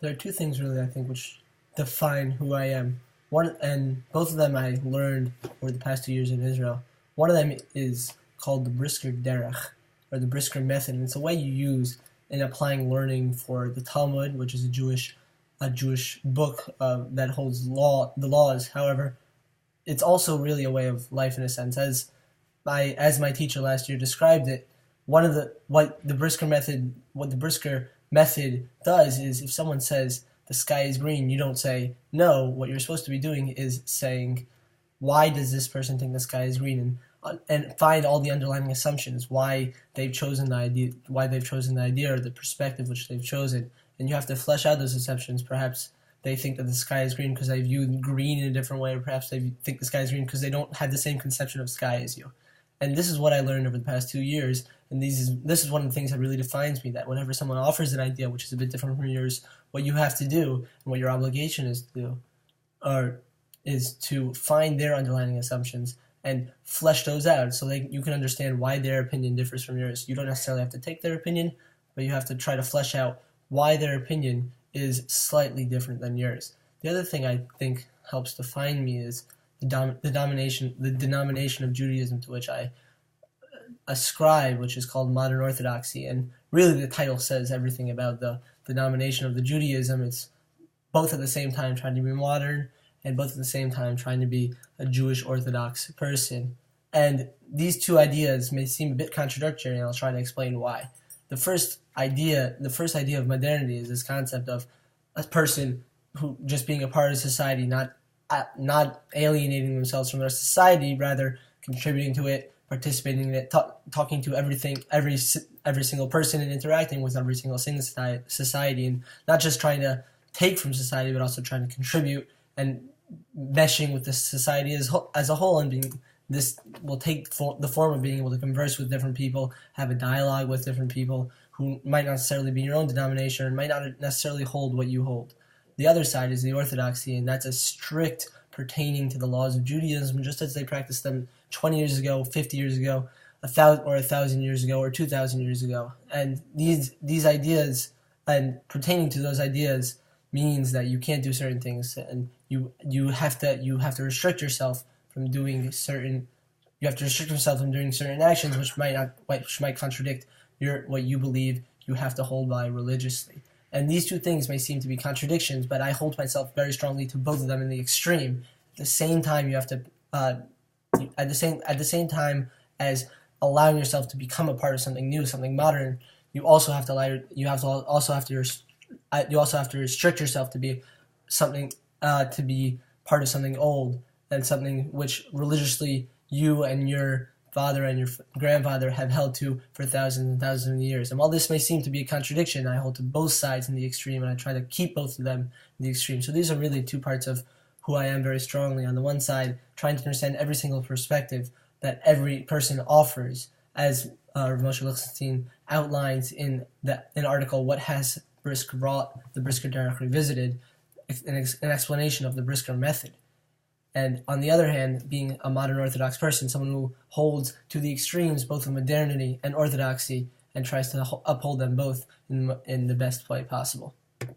There are two things really I think which define who I am. One, and both of them I learned over the past 2 years in Israel. One of them is called the Brisker Derech, or the Brisker method, and it's a way you use in applying learning for the Talmud, which is a Jewish book that holds the laws. However, it's also really a way of life in a sense, as my teacher last year described it. What the Brisker method does is, if someone says the sky is green, you don't say no. What you're supposed to be doing is saying, why does this person think the sky is green, and find all the underlying assumptions, why they've chosen the idea or the perspective which they've chosen, and you have to flesh out those assumptions. Perhaps they think that the sky is green because they view green in a different way, or perhaps they think the sky is green because they don't have the same conception of sky as you. And this is what I learned over the past 2 years, and this is one of the things that really defines me, that whenever someone offers an idea which is a bit different from yours, what you have to do, and what your obligation is to do, is to find their underlying assumptions and flesh those out so that you can understand why their opinion differs from yours. You don't necessarily have to take their opinion, but you have to try to flesh out why their opinion is slightly different than yours. The other thing I think helps define me is the denomination of Judaism to which I ascribe, which is called modern Orthodoxy. And really the title says everything about the denomination of the Judaism. It's both at the same time trying to be modern, and both at the same time trying to be a Jewish Orthodox person. And these two ideas may seem a bit contradictory, and I'll try to explain why. The first idea of modernity is this concept of a person who just being a part of society, not alienating themselves from their society, rather contributing to it, participating in it, talking to every single person, and interacting with every single society, and not just trying to take from society, but also trying to contribute and meshing with the society as a whole. And this will take the form of being able to converse with different people, have a dialogue with different people who might not necessarily be your own denomination, and might not necessarily hold what you hold. The other side is the Orthodoxy, and that's a strict pertaining to the laws of Judaism, just as they practiced them 20 years ago, 50 years ago, 1,000 years ago, or 2,000 years ago. And these ideas, and pertaining to those ideas, means that you can't do certain things, and you have to restrict yourself from doing certain. You have to restrict yourself from doing certain actions which might contradict what you believe you have to hold by religiously. And these two things may seem to be contradictions, but I hold myself very strongly to both of them in the extreme. At the same time, you have to, at the same time as allowing yourself to become a part of something new, something modern, you also have to restrict yourself to be part of something old, and something which religiously you and your father and your grandfather have held to for thousands and thousands of years. And while this may seem to be a contradiction, I hold to both sides in the extreme, and I try to keep both of them in the extreme. So these are really two parts of who I am very strongly. On the one side, trying to understand every single perspective that every person offers, as Moshe Lichtenstein outlines in an article, What Has Brisker Brought? The Brisker Derech Revisited, an explanation of the Brisker method. And on the other hand, being a modern Orthodox person, someone who holds to the extremes both of modernity and orthodoxy, and tries to uphold them both in the best way possible.